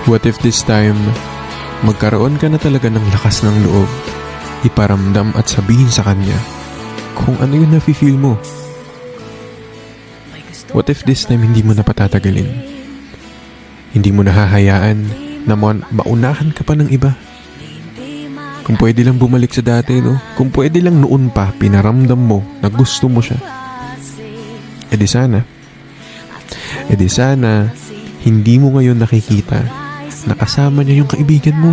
What if this time, magkaroon ka na talaga ng lakas ng loob, iparamdam at sabihin sa kanya kung ano yung nafe-feel mo? What if this time hindi mo na patatagalin? Hindi mo nahahayaan na maunahan ka pa ng iba? Kung pwede lang bumalik sa dati, no? Kung pwede lang noon pa, pinaramdam mo na gusto mo siya. E di sana, hindi mo ngayon nakikita na kasama niya yung kaibigan mo.